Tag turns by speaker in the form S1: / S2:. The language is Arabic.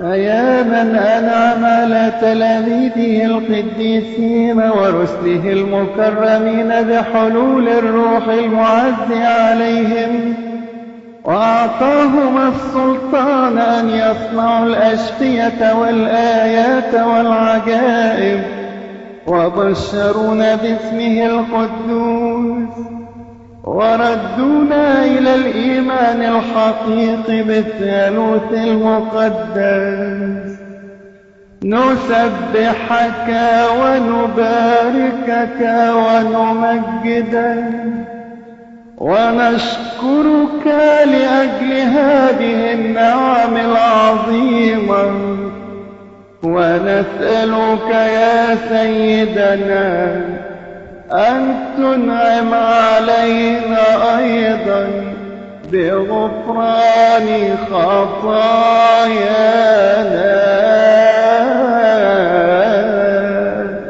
S1: فيا من أنعم على تلاميذه القديسين ورسله المكرمين بحلول الروح المعز عليهم، وأعطاهم السلطان أن يصنعوا الأشفية والآيات والعجائب، وبشرون باسمه القدوس، وردونا إلى الإيمان الحقيقي بالثالوث المقدس. نسبحك ونباركك ونمجدك ونشكرك لأجل هذه النعم العظيمة، ونسألك يا سيدنا أن تنعم علينا أيضا بغفران خطايانا